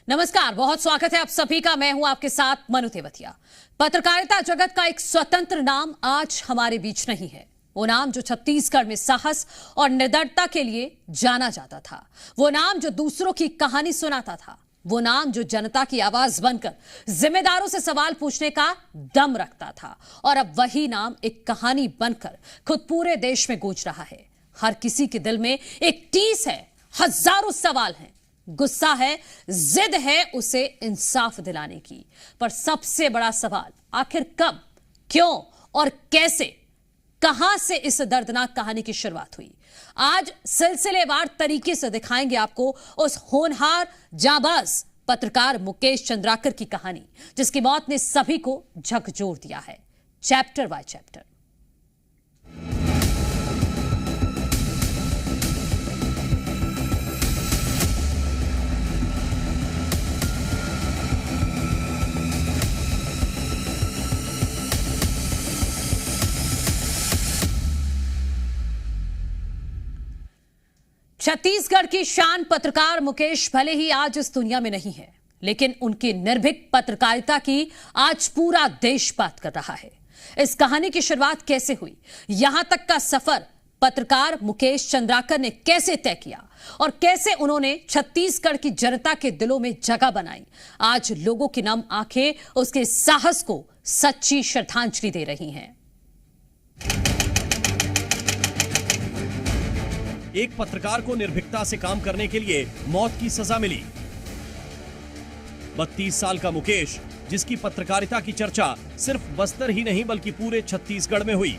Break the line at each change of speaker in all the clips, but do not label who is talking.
नमस्कार, बहुत स्वागत है आप सभी का। मैं हूं आपके साथ मनु तेवतिया। पत्रकारिता जगत का एक स्वतंत्र नाम आज हमारे बीच नहीं है। वो नाम जो छत्तीसगढ़ में साहस और निडरता के लिए जाना जाता था, वो नाम जो दूसरों की कहानी सुनाता था, वो नाम जो जनता की आवाज बनकर जिम्मेदारों से सवाल पूछने का दम रखता था। और अब वही नाम एक कहानी बनकर खुद पूरे देश में गूंज रहा है। हर किसी के दिल में एक टीस है, हजारों सवाल हैं, गुस्सा है, जिद है उसे इंसाफ दिलाने की। पर सबसे बड़ा सवाल, आखिर कब, क्यों और कैसे, कहां से इस दर्दनाक कहानी की शुरुआत हुई? आज सिलसिलेवार तरीके से दिखाएंगे आपको उस होनहार जाबाज पत्रकार मुकेश चंद्राकर की कहानी, जिसकी मौत ने सभी को झकझोर दिया है, चैप्टर बाय चैप्टर। छत्तीसगढ़ की शान पत्रकार मुकेश भले ही आज इस दुनिया में नहीं है, लेकिन उनकी निर्भीक पत्रकारिता की आज पूरा देश बात कर रहा है। इस कहानी की शुरुआत कैसे हुई, यहां तक का सफर पत्रकार मुकेश चंद्राकर ने कैसे तय किया और कैसे उन्होंने छत्तीसगढ़ की जनता के दिलों में जगह बनाई, आज लोगों की नम आंखें उसके साहस को सच्ची श्रद्धांजलि दे रही हैं।
एक पत्रकार को निर्भीकता से काम करने के लिए मौत की सजा मिली। 32 साल का मुकेश, जिसकी पत्रकारिता की चर्चा सिर्फ बस्तर ही नहीं बल्कि पूरे छत्तीसगढ़ में हुई।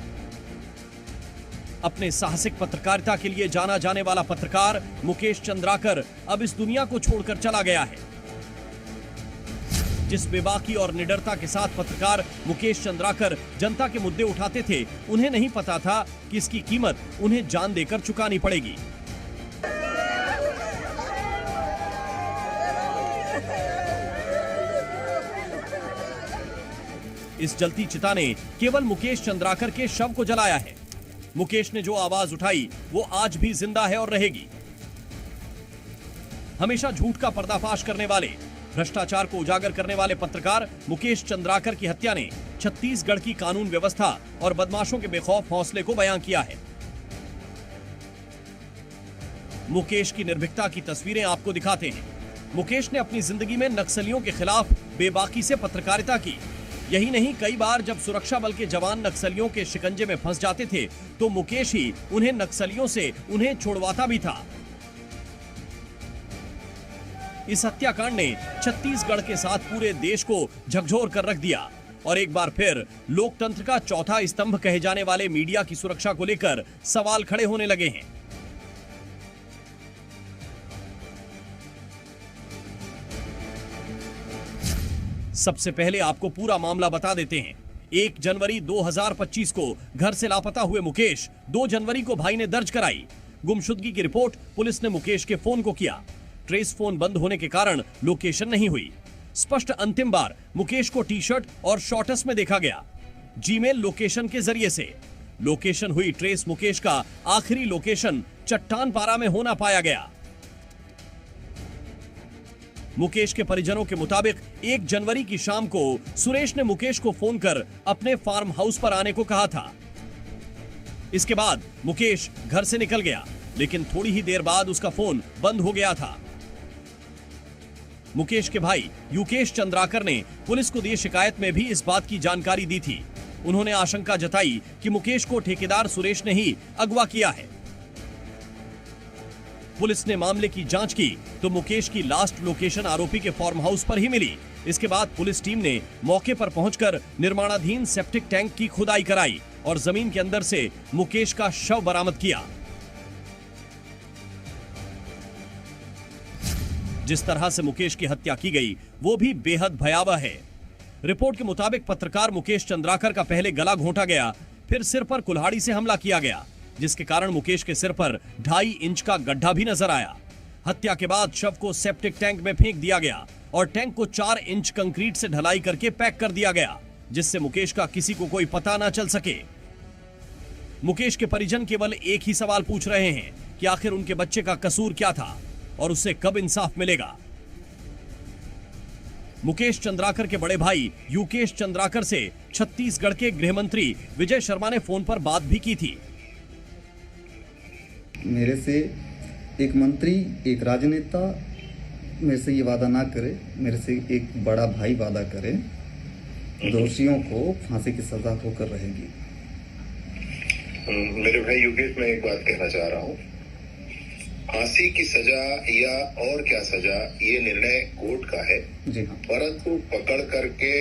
अपने साहसिक पत्रकारिता के लिए जाना जाने वाला पत्रकार मुकेश चंद्राकर अब इस दुनिया को छोड़कर चला गया है। जिस बेबाकी और निडरता के साथ पत्रकार मुकेश चंद्राकर जनता के मुद्दे उठाते थे, उन्हें नहीं पता था कि इसकी कीमत उन्हें जान देकर चुकानी पड़ेगी। इस जलती चिता ने केवल मुकेश चंद्राकर के शव को जलाया है। मुकेश ने जो आवाज उठाई वो आज भी जिंदा है और रहेगी। हमेशा झूठ का पर्दाफाश करने वाले, भ्रष्टाचार को उजागर करने वाले पत्रकार मुकेश चंद्राकर की हत्या ने छत्तीसगढ़ की कानून व्यवस्था और बदमाशों के बेखौफ हौसले को बयां किया है। मुकेश की निर्भीकता की तस्वीरें आपको दिखाते हैं। मुकेश ने अपनी जिंदगी में नक्सलियों के खिलाफ बेबाकी से पत्रकारिता की। यही नहीं, कई बार जब सुरक्षा बल के जवान नक्सलियों के शिकंजे में फंस जाते थे तो मुकेश ही उन्हें नक्सलियों से उन्हें छुड़वाता भी था। इस हत्याकांड ने छत्तीसगढ़ के साथ पूरे देश को झकझोर कर रख दिया और एक बार फिर लोकतंत्र का चौथा स्तंभ कहे जाने वाले मीडिया की सुरक्षा को लेकर सवाल खड़े होने लगे हैं। सबसे पहले आपको पूरा मामला बता देते हैं। 1 जनवरी 2025 को घर से लापता हुए मुकेश 2 जनवरी को भाई ने दर्ज कराई। गुमशुदगी की रिपोर्ट पुलिस ने मुकेश के फोन को किया। ट्रेस फोन बंद होने के कारण लोकेशन नहीं हुई। स्पष्ट अंतिम बार मुकेश को टी शर्ट और शॉर्ट्स में देखा गया, जीमेल लोकेशन के जरिए से। लोकेशन हुई ट्रेस। मुकेश का आखिरी लोकेशन चट्टानपारा में होना पाया गया। मुकेश के परिजनों के मुताबिक 1 जनवरी की शाम को सुरेश ने मुकेश को फोन कर अपने फार्म हाउस पर आने को कहा था। इसके बाद मुकेश घर से निकल गया, लेकिन थोड़ी ही देर बाद उसका फोन बंद हो गया था। मुकेश के भाई युकेश चंद्राकर ने पुलिस को दी शिकायत में भी इस बात की जानकारी दी थी। उन्होंने आशंका जताई कि मुकेश को ठेकेदार सुरेश ने ही अगवा किया है। पुलिस ने मामले की जांच की तो मुकेश की लास्ट लोकेशन आरोपी के फार्म हाउस पर ही मिली। इसके बाद पुलिस टीम ने मौके पर पहुंचकर निर्माणाधीन सेप्टिक टैंक की खुदाई कराई और जमीन के अंदर से मुकेश का शव बरामद किया। जिस तरह से मुकेश की हत्या की गई वो भी बेहद भयावह है। रिपोर्ट के मुताबिक पत्रकार मुकेश चंद्राकर का पहले गला घोंटा गया, फिर सिर पर कुल्हाड़ी से हमला किया गया, जिसके कारण मुकेश के सिर पर 2.5 इंच का गड्ढा भी नजर आया। हत्या के बाद शव को सेप्टिक टैंक में फेंक दिया गया और टैंक को 4 इंच कंक्रीट से ढलाई करके पैक कर दिया गया, जिससे मुकेश का किसी को कोई पता ना चल सके। मुकेश के परिजन केवल एक ही सवाल पूछ रहे हैं कि आखिर उनके बच्चे का कसूर क्या था और उससे कब इंसाफ मिलेगा। मुकेश चंद्राकर के बड़े भाई युकेश चंद्राकर से छत्तीसगढ़ के गृह मंत्री विजय शर्मा ने फोन पर बात भी की थी।
मेरे से एक मंत्री, एक राजनेता मेरे से ये वादा ना करे, मेरे से एक बड़ा भाई वादा करे, दोषियों को फांसी की सजा होकर रहेगी।
मेरे भाई युकेश, मैं एक बात कहना चाह रहा हूँ, फांसी की सजा या और क्या सजा, ये निर्णय कोर्ट का है।
जी हाँ।
परंतु पकड़ करके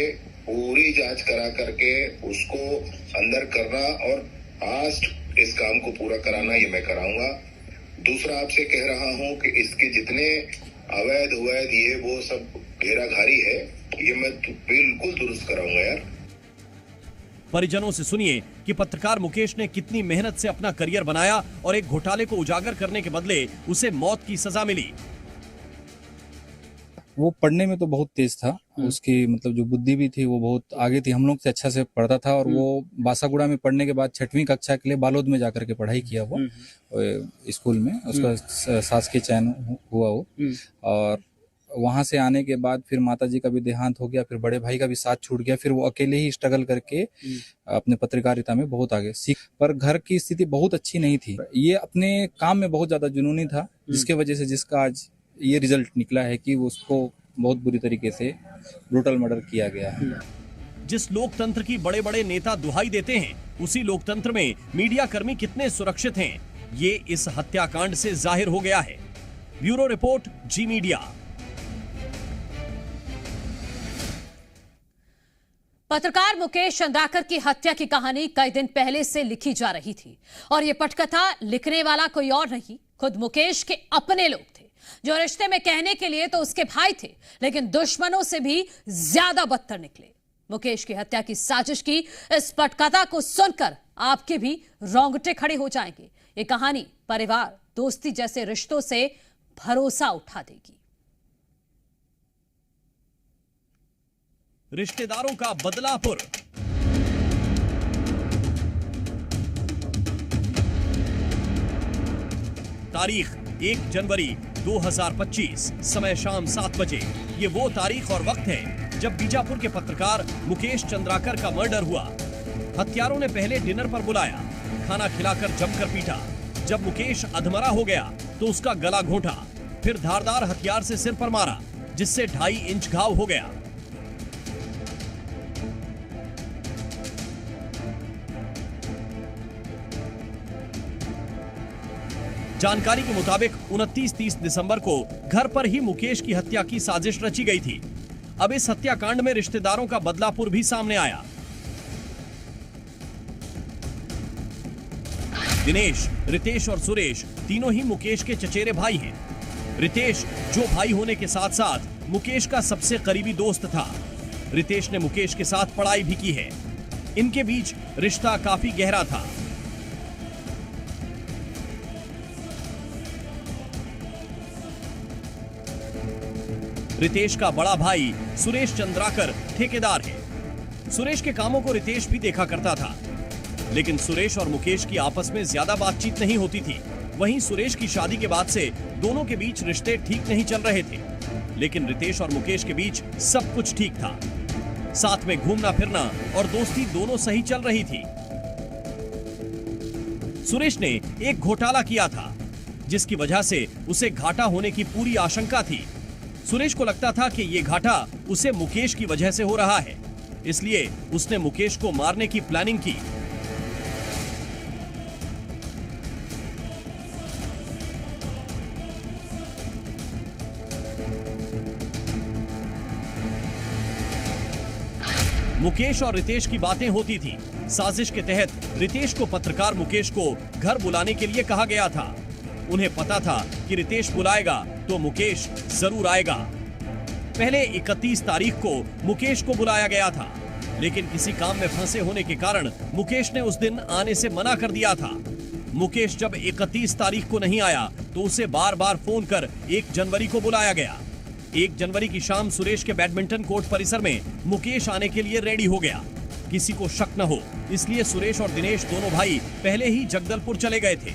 पूरी जांच करा करके उसको अंदर करना और फास्ट इस काम को पूरा कराना, ये मैं कराऊंगा। दूसरा आपसे कह रहा हूँ कि इसके जितने अवैध ये वो सब घेराघारी है, ये मैं बिल्कुल दुरुस्त कराऊंगा यार।
परिजनों से सुनिए कि पत्रकार मुकेश ने कितनी मेहनत से अपना करियर बनाया और एक घोटाले को उजागर करने के बदले उसे मौत की सजा मिली।
वो पढ़ने में तो बहुत तेज था, उसकी मतलब जो बुद्धि भी थी वो बहुत आगे थी, हम लोग से अच्छा से पढ़ता था। और वो बासागुड़ा में पढ़ने के बाद 6वीं कक्षा के लिए बालोद में जाकर के पढ़ाई किया वो स्कूल में, उसका शासकीय चयन हुआ वो। और वहां से आने के बाद फिर माताजी का भी देहांत हो गया, फिर बड़े भाई का भी साथ छूट गया, फिर वो अकेले ही स्ट्रगल करके अपने पत्रकारिता में बहुत आगे सीख। पर घर की स्थिति बहुत अच्छी नहीं थी, ये अपने काम में बहुत ज्यादा जुनूनी था, जिसके वजह से जिसका आज ये रिजल्ट निकला है कि उसको बहुत बुरी तरीके से ब्रूटल मर्डर किया गया है।
जिस लोकतंत्र की बड़े बड़े नेता दुहाई देते हैं, उसी लोकतंत्र में मीडिया कर्मी कितने सुरक्षित हैं, ये इस हत्याकांड से जाहिर हो गया है। ब्यूरो रिपोर्ट, जी मीडिया।
पत्रकार मुकेश चंद्राकर की हत्या की कहानी कई दिन पहले से लिखी जा रही थी और ये पटकथा लिखने वाला कोई और नहीं, खुद मुकेश के अपने लोग थे, जो रिश्ते में कहने के लिए तो उसके भाई थे, लेकिन दुश्मनों से भी ज्यादा बदतर निकले। मुकेश की हत्या की साजिश की इस पटकथा को सुनकर आपके भी रोंगटे खड़े हो जाएंगे। ये कहानी परिवार, दोस्ती जैसे रिश्तों से भरोसा उठा देगी।
रिश्तेदारों का बदलापुर। तारीख 1 जनवरी 2025, समय शाम 7 बजे। ये वो तारीख और वक्त है जब बीजापुर के पत्रकार मुकेश चंद्राकर का मर्डर हुआ। हत्यारों ने पहले डिनर पर बुलाया, खाना खिलाकर जमकर पीटा। जब मुकेश अधमरा हो गया तो उसका गला घोंटा, फिर धारदार हथियार से सिर पर मारा, जिससे 2.5 इंच घाव हो गया। जानकारी के मुताबिक 29-30 दिसंबर को घर पर ही मुकेश की हत्या की साजिश रची गई थी। अब इस हत्याकांड में रिश्तेदारों का बदलापुर भी सामने आया। दिनेश, रितेश और सुरेश तीनों ही मुकेश के चचेरे भाई हैं। रितेश जो भाई होने के साथ साथ मुकेश का सबसे करीबी दोस्त था। रितेश ने मुकेश के साथ पढ़ाई भी की है। इनके बीच रिश्ता काफी गहरा था। रितेश का बड़ा भाई सुरेश चंद्राकर ठेकेदार है। सुरेश के कामों को रितेश भी देखा करता था, लेकिन सुरेश और मुकेश की आपस में ज्यादा बातचीत नहीं होती थी। वहीं सुरेश की शादी के बाद से दोनों के बीच रिश्ते ठीक नहीं चल रहे थे, लेकिन रितेश और मुकेश के बीच सब कुछ ठीक था। साथ में घूमना फिरना और दोस्ती दोनों सही चल रही थी। सुरेश ने एक घोटाला किया था, जिसकी वजह से उसे घाटा होने की पूरी आशंका थी। सुरेश को लगता था कि ये घाटा उसे मुकेश की वजह से हो रहा है, इसलिए उसने मुकेश को मारने की प्लानिंग की। मुकेश और रितेश की बातें होती थी। साजिश के तहत रितेश को पत्रकार मुकेश को घर बुलाने के लिए कहा गया था। उन्हें पता था कि रितेश बुलाएगा तो मुकेश जरूर आएगा। पहले 31 तारीख को मुकेश को बुलाया गया था, लेकिन किसी काम में फंसे होने के कारण मुकेश ने उस दिन आने से मना कर दिया था। मुकेश जब 31 तारीख को नहीं आया तो उसे बार बार फोन कर 1 जनवरी को बुलाया गया। 1 जनवरी की शाम सुरेश के बैडमिंटन कोर्ट परिसर में मुकेश आने के लिए रेडी हो गया। किसी को शक न हो, इसलिए सुरेश और दिनेश दोनों भाई पहले ही जगदलपुर चले गए थे।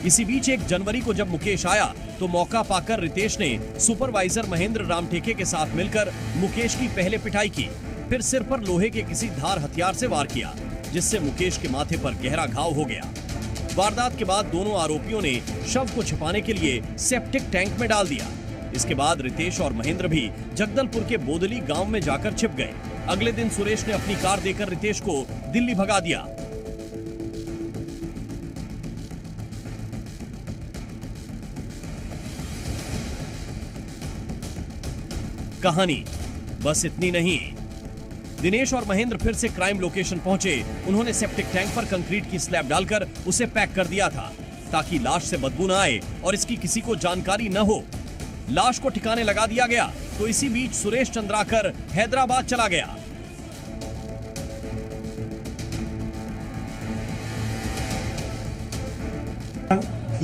इसी बीच 1 जनवरी को जब मुकेश आया तो मौका पाकर रितेश ने सुपरवाइजर महेंद्र रामटेके के साथ मिलकर मुकेश की पहले पिटाई की, फिर सिर पर लोहे के किसी धार हथियार से वार किया, जिससे मुकेश के माथे पर गहरा घाव हो गया। वारदात के बाद दोनों आरोपियों ने शव को छिपाने के लिए सेप्टिक टैंक में डाल दिया। इसके बाद रितेश और महेंद्र भी जगदलपुर के बोदली गांव में जाकर छिप गए। अगले दिन सुरेश ने अपनी कार देकर रितेश को दिल्ली भगा दिया। कहानी बस इतनी नहीं। दिनेश और महेंद्र फिर से क्राइम लोकेशन पहुंचे। उन्होंने सेप्टिक टैंक पर कंक्रीट की स्लैब डालकर उसे पैक कर दिया था ताकि लाश से बदबू न आए और इसकी किसी को जानकारी न हो। लाश को ठिकाने लगा दिया गया तो इसी बीच सुरेश चंद्राकर हैदराबाद चला गया।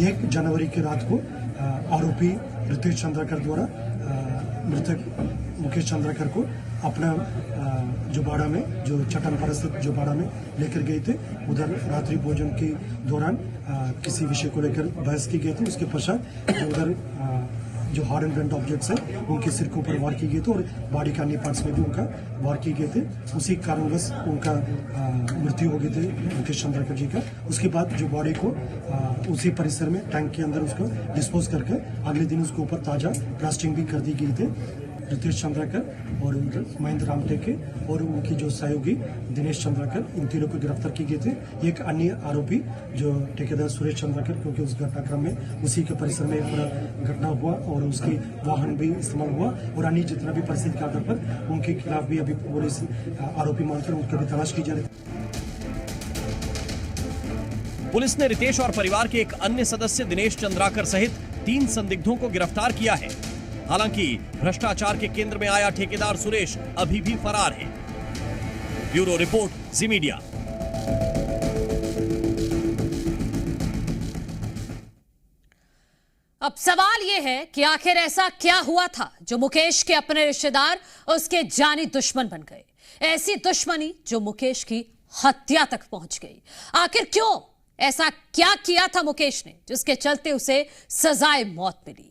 एक जनवरी की रात को आरोपी रितेश चंद्राकर द्वारा मृतक मुकेश चंद्राकर को अपना जोबाड़ा में, जो चट्टानपारा स्थित जोबाड़ा में लेकर गए थे। उधर रात्रि भोजन के दौरान किसी विषय को लेकर बहस की गई थी। उसके पश्चात जो उधर जो हार्ड एंड ब्लंट ऑब्जेक्ट्स है उनके सिर के ऊपर वार की गई थी और बॉडी के अन्य पार्ट्स में भी उनका वार किए गए थे। उसी कारणवश उनका मृत्यु हो गई थी मुकेश चंद्राकर जी का। उसके बाद जो बॉडी को उसी परिसर में टैंक के अंदर उसको डिस्पोज करके अगले दिन उसके ऊपर ताजा प्लास्टिंग भी कर दी गई थी। रितेश चंद्राकर और महेंद्र रामटेके और उनकी जो सहयोगी दिनेश चंद्राकर, इन तीनों को गिरफ्तार किए गए थे। एक अन्य आरोपी जो ठेकेदार सुरेश चंद्राकर, क्योंकि उस घटनाक्रम में उसी के परिसर में पूरा घटना हुआ और उसकी वाहन भी इस्तेमाल हुआ और अन्य जितना भी परिस्थिति के आधार पर उनके खिलाफ भी अभी पुलिस आरोपी मानकर उनकी भी तलाश की जा रही है।
पुलिस ने रितेश और परिवार के एक अन्य सदस्य दिनेश चंद्राकर सहित 3 संदिग्धों को गिरफ्तार किया है। हालांकि भ्रष्टाचार के केंद्र में आया ठेकेदार सुरेश अभी भी फरार है। ब्यूरो रिपोर्ट, जी मीडिया।
अब सवाल यह है कि आखिर ऐसा क्या हुआ था जो मुकेश के अपने रिश्तेदार उसके जानी दुश्मन बन गए। ऐसी दुश्मनी जो मुकेश की हत्या तक पहुंच गई। आखिर क्यों? ऐसा क्या किया था मुकेश ने जिसके चलते उसे सजाए मौत मिली?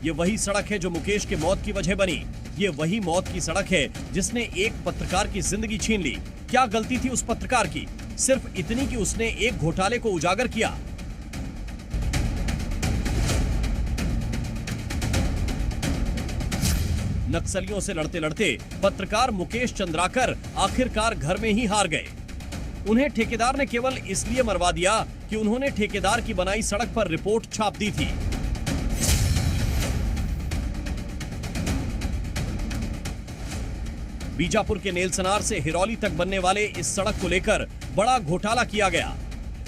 ये वही सड़क है जो मुकेश के मौत की वजह बनी। ये वही मौत की सड़क है जिसने एक पत्रकार की जिंदगी छीन ली। क्या गलती थी उस पत्रकार की? सिर्फ इतनी कि उसने एक घोटाले को उजागर किया। नक्सलियों से लड़ते लड़ते पत्रकार मुकेश चंद्राकर आखिरकार घर में ही हार गए। उन्हें ठेकेदार ने केवल इसलिए मरवा दिया कि उन्होंने ठेकेदार की बनाई सड़क पर रिपोर्ट छाप दी थी। बीजापुर के नेलसनार से हिरौली तक बनने वाले इस सड़क को लेकर बड़ा घोटाला किया गया।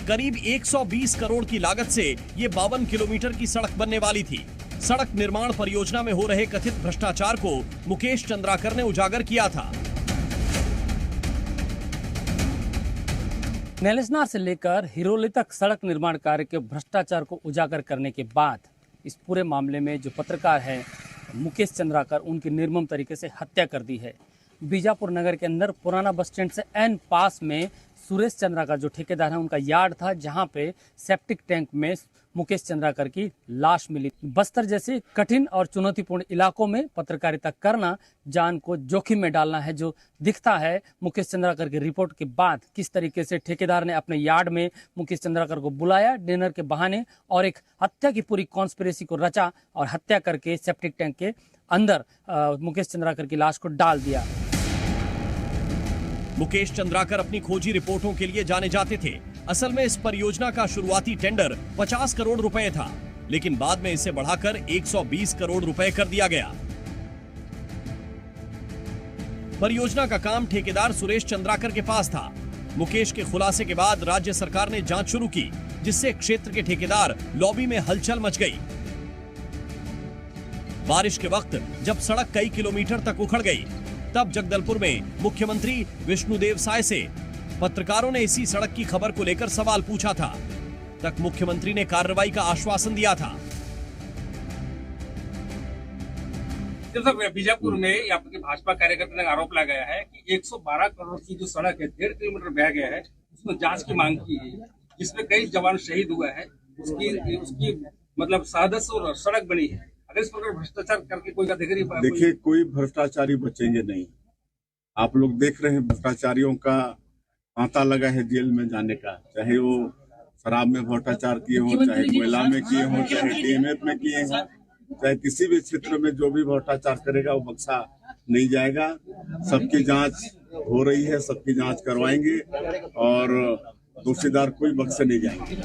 करीब 120 करोड़ की लागत से ये 52 किलोमीटर की सड़क बनने वाली थी। सड़क निर्माण परियोजना में हो रहे कथित भ्रष्टाचार को मुकेश चंद्राकर ने उजागर किया था।
नेलसनार से लेकर हिरौली तक सड़क निर्माण कार्य के भ्रष्टाचार को उजागर करने के बाद इस पूरे मामले में जो पत्रकार है मुकेश चंद्राकर, उनकी निर्मम तरीके से हत्या कर दी है। बीजापुर नगर के अंदर पुराना बस स्टैंड से एन पास में सुरेश चंद्राकर जो ठेकेदार है उनका यार्ड था, जहां पे सेप्टिक टैंक में मुकेश चंद्राकर की लाश मिली। बस्तर जैसे कठिन और चुनौतीपूर्ण इलाकों में पत्रकारिता करना जान को जोखिम में डालना है, जो दिखता है मुकेश चंद्राकर की रिपोर्ट के बाद। किस तरीके से ठेकेदार ने अपने यार्ड में मुकेश चंद्राकर को बुलाया डिनर के बहाने और एक हत्या की पूरी कॉन्स्पिरेसी को रचा और हत्या करके सेप्टिक टैंक के अंदर मुकेश चंद्राकर की लाश को डाल दिया।
मुकेश चंद्राकर अपनी खोजी रिपोर्टों के लिए जाने जाते थे। असल में इस परियोजना का शुरुआती टेंडर 50 करोड़ रुपए था, लेकिन बाद में इसे बढ़ाकर 120 करोड़ रुपए कर दिया गया। परियोजना का काम ठेकेदार सुरेश चंद्राकर के पास था। मुकेश के खुलासे के बाद राज्य सरकार ने जांच शुरू की, जिससे क्षेत्र के ठेकेदार लॉबी में हलचल मच गई। बारिश के वक्त जब सड़क कई किलोमीटर तक उखड़ गई, तब जगदलपुर में मुख्यमंत्री विष्णुदेव साय से पत्रकारों ने इसी सड़क की खबर को लेकर सवाल पूछा था। तक मुख्यमंत्री ने कार्रवाई का आश्वासन दिया था।
सर, बीजापुर में यहाँ के भाजपा कार्यकर्ता ने आरोप लगाया है कि 112 करोड़ की जो सड़क है 1.5 किलोमीटर बह गया है, उसमें जांच की मांग की है, जिसमें कई जवान शहीद हुआ है, उसकी मतलब साजिश और सड़क बनी है। अगर इस प्रकार भ्रष्टाचार करके कोई अधिकारी,
देखिए कोई भ्रष्टाचारी बचेंगे नहीं। आप लोग देख रहे हैं भ्रष्टाचारियों का तांता लगा है जेल में जाने का, चाहे वो शराब में भ्रष्टाचार किए हों, चाहे कोयला में किए हों, चाहे डीएमएफ में किए हों, चाहे किसी भी क्षेत्र में जो भी भ्रष्टाचार करेगा वो बख्शा नहीं जाएगा। सबकी जांच हो रही है, सबकी जांच करवाएंगे और दोषीदार कोई बख्शे नहीं जाएंगे।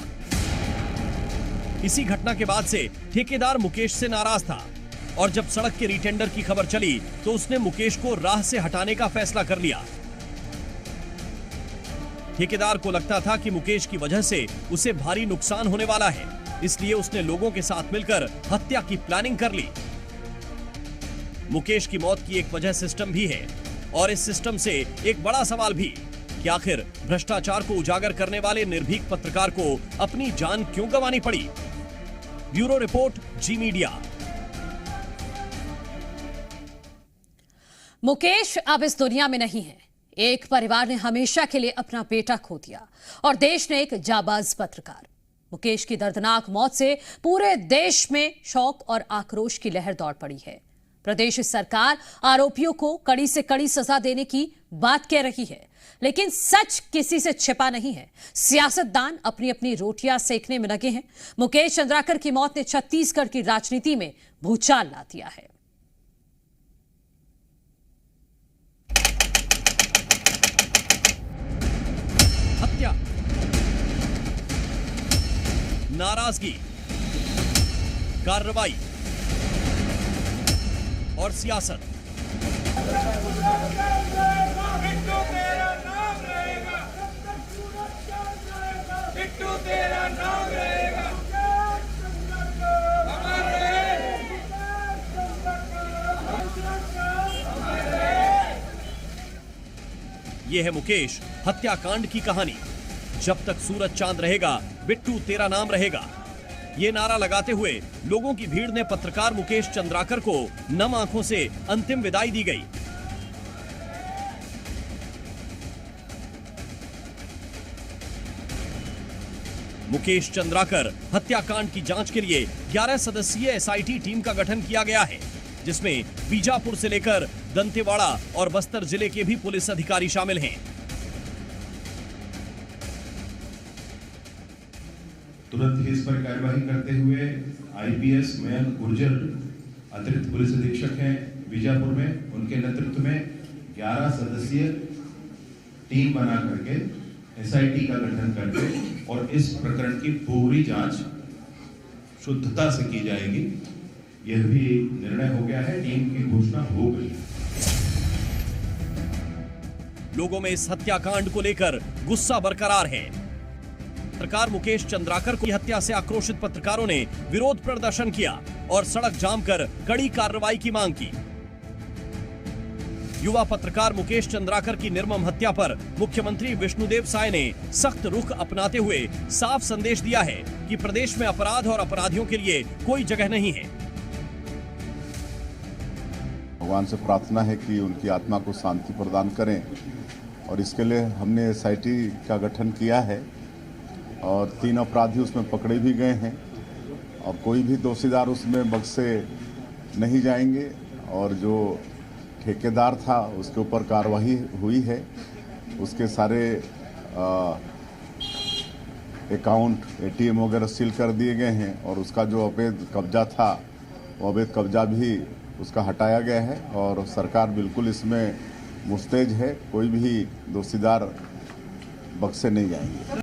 इसी घटना के बाद से ठेकेदार मुकेश से नाराज था और जब सड़क के रीटेंडर की खबर चली तो उसने मुकेश को राह से हटाने का फैसला कर लिया। ठेकेदार को लगता था कि मुकेश की वजह से उसे भारी नुकसान होने वाला है, इसलिए उसने लोगों के साथ मिलकर हत्या की प्लानिंग कर ली। मुकेश की मौत की एक वजह सिस्टम भी है और इस सिस्टम से एक बड़ा सवाल भी कि आखिर भ्रष्टाचार को उजागर करने वाले निर्भीक पत्रकार को अपनी जान क्यों गंवानी पड़ी। ब्यूरो रिपोर्ट, जी मीडिया।
मुकेश अब इस दुनिया में नहीं है। एक परिवार ने हमेशा के लिए अपना बेटा खो दिया और देश ने एक जाबाज पत्रकार। मुकेश की दर्दनाक मौत से पूरे देश में शोक और आक्रोश की लहर दौड़ पड़ी है। प्रदेश सरकार आरोपियों को कड़ी से कड़ी सजा देने की बात कह रही है, लेकिन सच किसी से छिपा नहीं है। सियासतदान अपनी अपनी रोटियां सेकने में लगे हैं। मुकेश चंद्राकर की मौत ने छत्तीसगढ़ की राजनीति में भूचाल ला दिया है।
हत्या, नाराजगी, कार्रवाई और सियासत। यह है मुकेश हत्याकांड की कहानी। जब तक सूरज चांद रहेगा, बिट्टू तेरा नाम रहेगा। ये नारा लगाते हुए लोगों की भीड़ ने पत्रकार मुकेश चंद्राकर को नम आंखों से अंतिम विदाई दी गई। मुकेश चंद्राकर हत्याकांड की जांच के लिए 11 सदस्यीय एसआईटी टीम का गठन किया गया है, जिसमें बीजापुर से लेकर दंतेवाड़ा और बस्तर जिले के भी पुलिस अधिकारी शामिल हैं।
तुरंत ही इस पर कार्यवाही करते हुए आईपीएस मयंक गुर्जर अतिरिक्त पुलिस अधीक्षक हैं बीजापुर में, उनके नेतृत्व में 11 सदस्यीय टीम बना करके एसआईटी का गठन करके और इस प्रकरण की पूरी जांच शुद्धता से की जाएगी। यह भी निर्णय हो गया है, टीम की घोषणा हो गई।
लोगों में इस हत्याकांड को लेकर गुस्सा बरकरार है। पत्रकार मुकेश चंद्राकर की हत्या से आक्रोशित पत्रकारों ने विरोध प्रदर्शन किया और सड़क जाम कर कड़ी कार्रवाई की मांग की। युवा पत्रकार मुकेश चंद्राकर की निर्मम हत्या पर मुख्यमंत्री विष्णुदेव साय ने सख्त रुख अपनाते हुए साफ संदेश दिया है कि प्रदेश में अपराध और अपराधियों के लिए कोई जगह नहीं है।
भगवान से प्रार्थना है कि उनकी आत्मा को शांति प्रदान करें और इसके लिए हमने एसआईटी का गठन किया है और 3 अपराधी उसमें पकड़े भी गए हैं और कोई भी दोषीदार उसमें बख्शे नहीं जाएंगे और जो ठेकेदार था उसके ऊपर कार्रवाई हुई है। उसके सारे अकाउंट एटीएम वगैरह सील कर दिए गए हैं और उसका जो अवैध कब्जा था वो अवैध कब्जा भी उसका हटाया गया है और सरकार बिल्कुल इसमें मुस्तैद है। कोई भी दोषीदार बख्शे नहीं जाएंगे।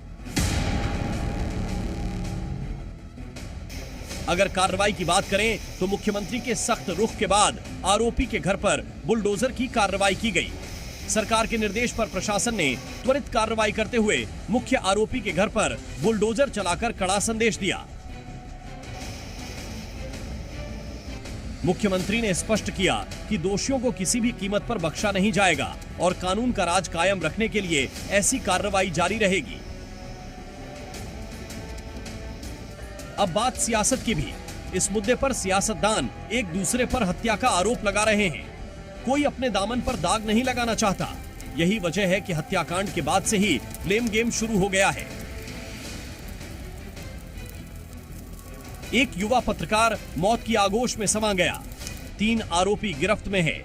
अगर कार्रवाई की बात करें तो मुख्यमंत्री के सख्त रुख के बाद आरोपी के घर पर बुलडोजर की कार्रवाई की गई। सरकार के निर्देश पर प्रशासन ने त्वरित कार्रवाई करते हुए मुख्य आरोपी के घर पर बुलडोजर चलाकर कड़ा संदेश दिया। मुख्यमंत्री ने स्पष्ट किया कि दोषियों को किसी भी कीमत पर बख्शा नहीं जाएगा और कानून का राज कायम रखने के लिए ऐसी कार्रवाई जारी रहेगी। अब बात सियासत की भी। इस मुद्दे पर सियासतदान एक दूसरे पर हत्या का आरोप लगा रहे हैं। कोई अपने दामन पर दाग नहीं लगाना चाहता। यही वजह है कि हत्याकांड के बाद से ही ब्लेम गेम शुरू हो गया है। एक युवा पत्रकार मौत की आगोश में समा गया। 3 आरोपी गिरफ्त में है।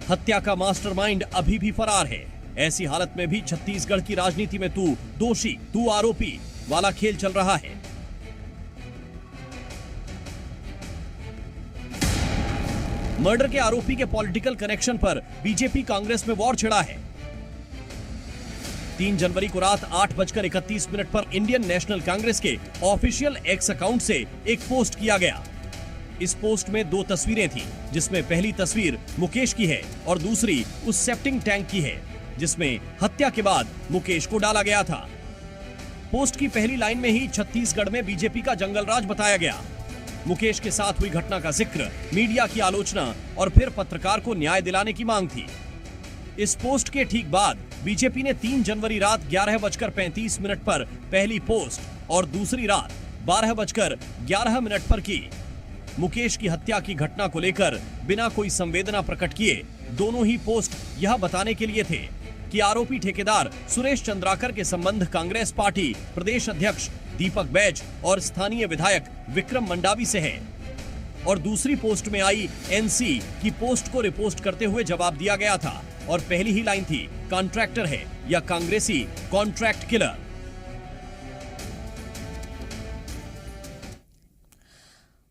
हत्या का मास्टरमाइंड अभी भी फरार है। ऐसी हालत में भी छत्तीसगढ़ की राजनीति में तू दोषी तू आरोपी वाला खेल चल रहा है। मर्डर के आरोपी के पॉलिटिकल कनेक्शन पर बीजेपी कांग्रेस में वॉर छिड़ा है। 3 जनवरी को रात 8:31 पर इंडियन नेशनल कांग्रेस के ऑफिशियल एक्स अकाउंट से एक पोस्ट किया गया। इस पोस्ट में 2 तस्वीरें थी, जिसमें पहली तस्वीर मुकेश की है और दूसरी उस सेप्टिंग टैंक की है जिसमें हत्या के बाद मुकेश को डाला गया था। पोस्ट की पहली लाइन में ही छत्तीसगढ़ में बीजेपी का जंगल राज बताया गया। मुकेश के साथ हुई घटना का जिक्र, मीडिया की आलोचना और फिर पत्रकार को न्याय दिलाने की मांग थी। इस पोस्ट के ठीक बाद बीजेपी ने 3 जनवरी रात 11:35 पर पहली पोस्ट और दूसरी रात 12:11 पर की। मुकेश की हत्या की घटना को लेकर बिना कोई संवेदना प्रकट किए दोनों ही पोस्ट यह बताने के लिए थे कि आरोपी ठेकेदार सुरेश चंद्राकर के संबंध कांग्रेस पार्टी प्रदेश अध्यक्ष दीपक बैज और स्थानीय विधायक विक्रम मंडावी से है। और दूसरी पोस्ट में आई एनसी की पोस्ट को रिपोस्ट करते हुए जवाब दिया गया था और पहली ही लाइन थी, कॉन्ट्रैक्टर है या कांग्रेसी कॉन्ट्रैक्ट किलर।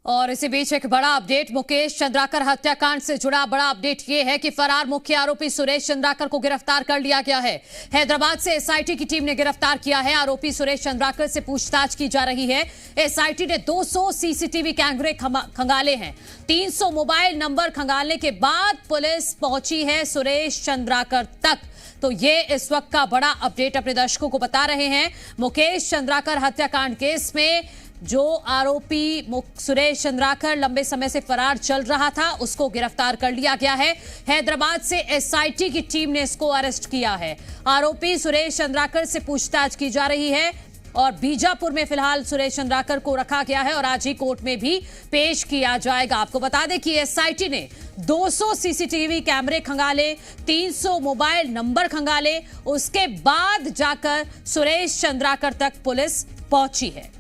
और इसी बीच एक बड़ा अपडेट, मुकेश चंद्राकर हत्याकांड से जुड़ा बड़ा अपडेट यह है कि फरार मुख्य आरोपी सुरेश चंद्राकर को गिरफ्तार कर लिया गया है। हैदराबाद से एसआईटी की टीम ने गिरफ्तार किया है। आरोपी सुरेश चंद्राकर से पूछताछ की जा रही है। एसआईटी ने 200 सीसीटीवी कैमरे खंगाले हैं। 300 मोबाइल नंबर खंगालने के बाद पुलिस पहुंची है सुरेश चंद्राकर तक। तो ये इस वक्त का बड़ा अपडेट अपने दर्शकों को बता रहे हैं। मुकेश चंद्राकर हत्याकांड केस में जो आरोपी सुरेश चंद्राकर लंबे समय से फरार चल रहा था, उसको गिरफ्तार कर लिया गया है। हैदराबाद से एसआईटी की टीम ने इसको अरेस्ट किया है। आरोपी सुरेश चंद्राकर से पूछताछ की जा रही है और बीजापुर में फिलहाल सुरेश चंद्राकर को रखा गया है और आज ही कोर्ट में भी पेश किया जाएगा। आपको बता दें कि एसआईटी ने 200 सीसीटीवी कैमरे खंगाले, 300 मोबाइल नंबर खंगाले, उसके बाद जाकर सुरेश चंद्राकर तक पुलिस पहुंची है।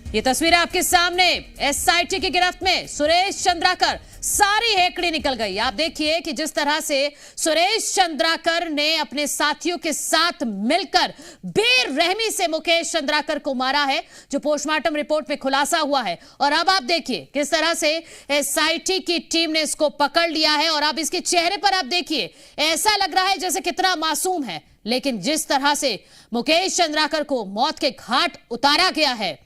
ये तस्वीरें आपके सामने, एसआईटी की गिरफ्त में सुरेश चंद्राकर, सारी हेकड़ी निकल गई। आप देखिए कि जिस तरह से सुरेश चंद्राकर ने अपने साथियों के साथ मिलकर बेरहमी से मुकेश चंद्राकर को मारा है, जो पोस्टमार्टम रिपोर्ट में खुलासा हुआ है। और अब आप देखिए किस तरह से एसआईटी की टीम ने इसको पकड़ लिया है और अब इसके चेहरे पर आप देखिए, ऐसा लग रहा है जैसे कितना मासूम है, लेकिन जिस तरह से मुकेश चंद्राकर को मौत के घाट उतारा गया है,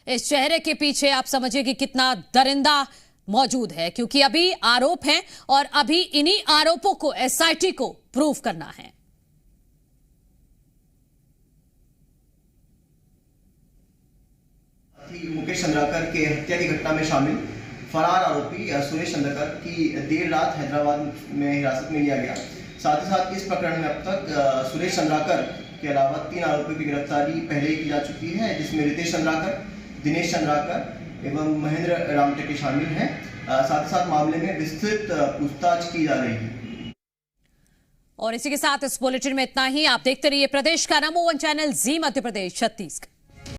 इस चेहरे के पीछे आप समझिए कि कितना दरिंदा मौजूद है, क्योंकि अभी आरोप हैं और अभी इन्हीं आरोपों को एसआईटी को प्रूव करना है।
मुकेश चंद्राकर के हत्या की घटना में शामिल फरार आरोपी सुरेश चंद्राकर की देर रात हैदराबाद में हिरासत में लिया गया। साथ ही साथ इस प्रकरण में अब तक सुरेश चंद्राकर के अलावा 3 आरोपियों की गिरफ्तारी पहले ही की जा चुकी है, जिसमें रितेश चंद्राकर, दिनेश चंद्राकर एवं महेंद्र रामटेके शामिल हैं। साथ ही साथ मामले में विस्तृत पूछताछ की जा रही है।
और इसी के साथ इस बुलेटिन में इतना ही। आप देखते रहिए प्रदेश का नंबर 1 चैनल जी मध्य प्रदेश छत्तीसगढ़।